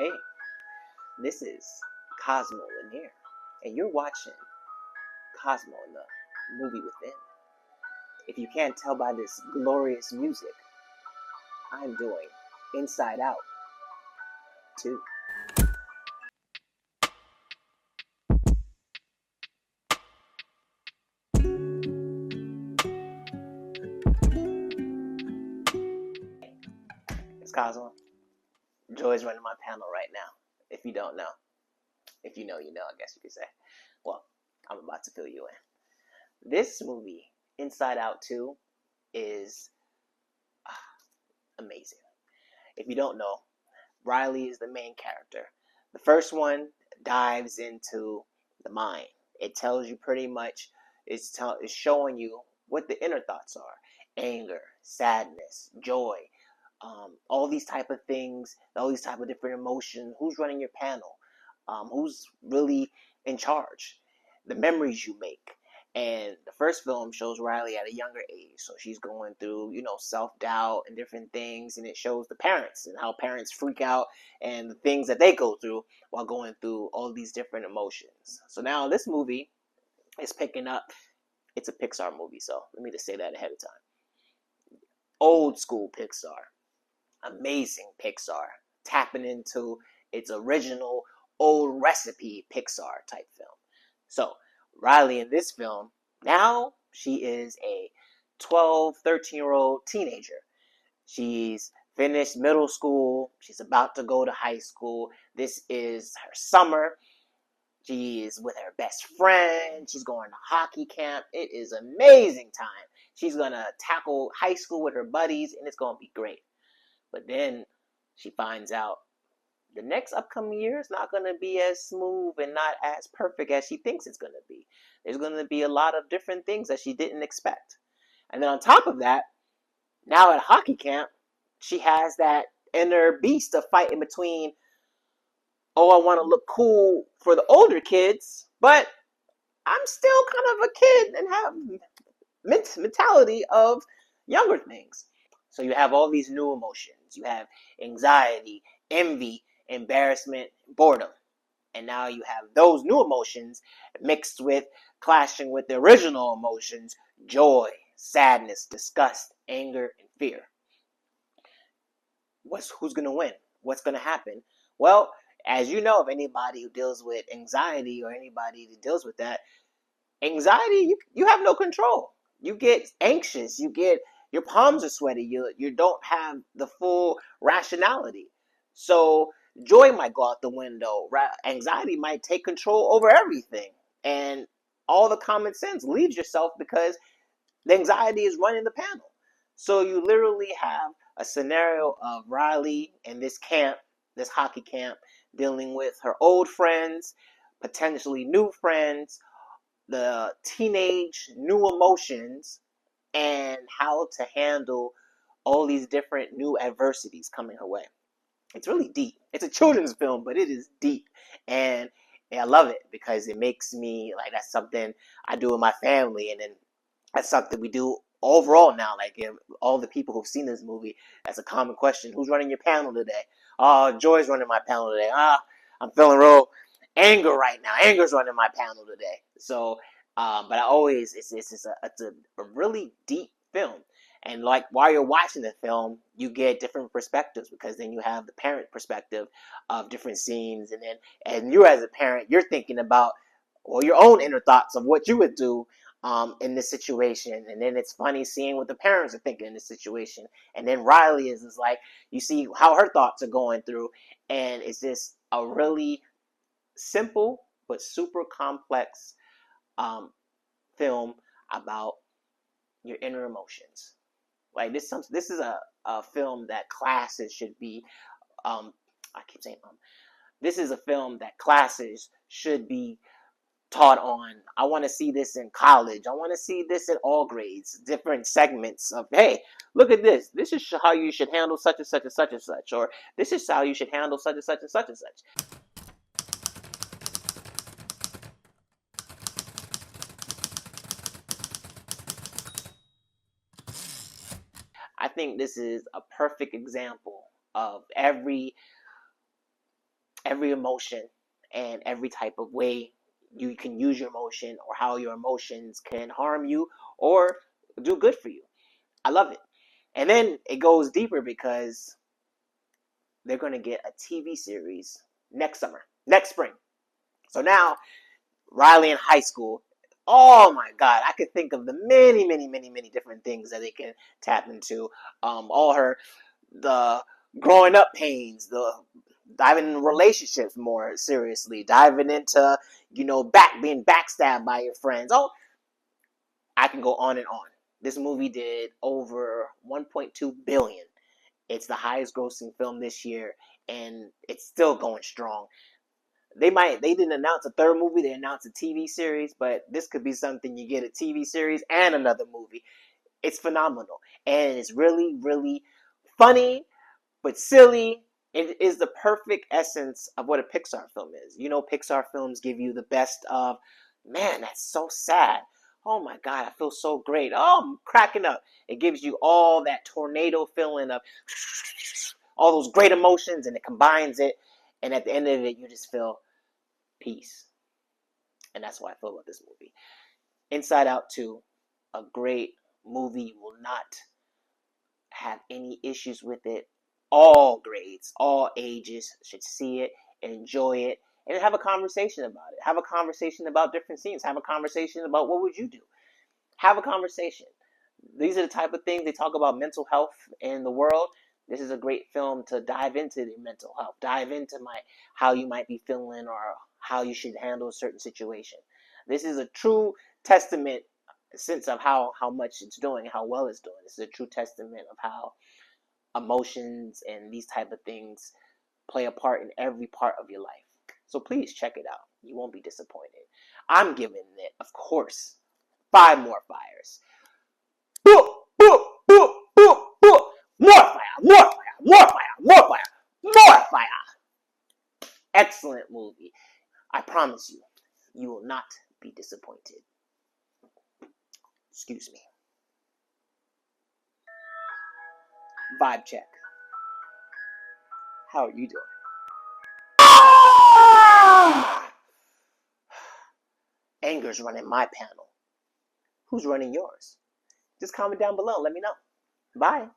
Hey, this is Cosmo in here, and you're watching Cosmo in the movie within. If you can't tell by this glorious music, I'm doing Inside Out 2. It's Cosmo. Joy's running my panel right now. If you don't know, if you know, you know, I guess you could say. Well, I'm about to fill you in. This movie, Inside Out 2, is amazing. If you don't know, Riley is the main character. The first one dives into the mind. It tells you pretty much, it's showing you what the inner thoughts are. Anger, sadness, joy, all these type of things, all these type of different emotions. Who's running your panel? Who's really in charge? The memories you make. And the first film shows Riley at a younger age. So she's going through, self-doubt and different things. And it shows the parents and how parents freak out and the things that they go through while going through all these different emotions. So now this movie is picking up. It's a Pixar movie, so let me just say that ahead of time. Old school Pixar. Amazing Pixar. Tapping into its original old recipe Pixar type film. So Riley in this film, now she is a 12, 13-year-old teenager. She's finished middle school. She's about to go to high school. This is her summer. She is with her best friend. She's going to hockey camp. It is an amazing time. She's going to tackle high school with her buddies, and it's going to be great. But then she finds out the next upcoming year is not going to be as smooth and not as perfect as she thinks it's going to be. There's going to be a lot of different things that she didn't expect. And then on top of that, now at hockey camp, she has that inner beast of fighting between, oh, I want to look cool for the older kids, but I'm still kind of a kid and have mentality of younger things. So you have all these new emotions. You have anxiety, envy, embarrassment, boredom. And now you have those new emotions mixed with clashing with the original emotions, joy, sadness, disgust, anger, and fear. Who's going to win? What's going to happen? Well, as you know, if anybody who deals with anxiety or anybody who deals with that, anxiety, you have no control. You get anxious. Your palms are sweaty. You don't have the full rationality. So joy might go out the window. Anxiety might take control over everything. And all the common sense leaves yourself because the anxiety is running the panel. So you literally have a scenario of Riley in this camp, this hockey camp, dealing with her old friends, potentially new friends, the teenage new emotions, and how to handle all these different new adversities coming her way. It's really deep. It's a children's film, but it is deep. And I love it because it makes me, like, that's something I do with my family. And then that's something we do overall now. Like, all the people who've seen this movie, that's a common question. Who's running your panel today? Oh, Joy's running my panel today. I'm feeling real anger right now. Anger's running my panel today. So, but I always, it's a really deep film. And like while you're watching the film, you get different perspectives because then you have the parent perspective of different scenes, and you as a parent, you're thinking about your own inner thoughts of what you would do in this situation. And then it's funny seeing what the parents are thinking in this situation. And then Riley is like, you see how her thoughts are going through, and it's just a really simple but super complex film about your inner emotions. Like this is a film that classes should be. I keep saying this is a film that classes should be taught on. I want to see this in college. I want to see this in all grades, different segments of, hey, look at this. This is how you should handle such and such and such and such, or this is how you should handle such and such and such and such. I think this is a perfect example of every every emotion and every type of way you can use your emotion, or how your emotions can harm you or do good for you. I love it. And then it goes deeper because they're going to get a TV series next spring. So now Riley in high school. Oh my God, I could think of the many, many, many, many different things that they can tap into. All the growing up pains, the diving in relationships more seriously, diving into being backstabbed by your friends. Oh, I can go on and on. This movie did over 1.2 billion. It's the highest grossing film this year, and it's still going strong. They didn't announce a third movie, they announced a TV series, but this could be something you get a TV series and another movie. It's phenomenal. And it's really, really funny, but silly. It is the perfect essence of what a Pixar film is. Pixar films give you the best of, man, that's so sad. Oh my God, I feel so great. Oh, I'm cracking up. It gives you all that tornado feeling of all those great emotions, and it combines it. And at the end of it, you just feel peace. And that's what I feel about this movie. Inside Out 2, a great movie. You will not have any issues with it. All grades, all ages should see it, enjoy it, and have a conversation about it. Have a conversation about different scenes. Have a conversation about what would you do. Have a conversation. These are the type of things they talk about mental health in the world. This is a great film to dive into the mental health. Dive into how you might be feeling, or how you should handle a certain situation. This is a true testament, sense of how much it's doing, how well it's doing. This is a true testament of how emotions and these type of things play a part in every part of your life. So please check it out. You won't be disappointed. I'm giving it, of course, 5 more fires. Boop, boop, boop, boop, boop. More fire, more fire, more fire, more fire, more fire. Excellent movie. I promise you, you will not be disappointed. Excuse me. Vibe check. How are you doing? Anger's running my panel. Who's running yours? Just comment down below. Let me know. Bye.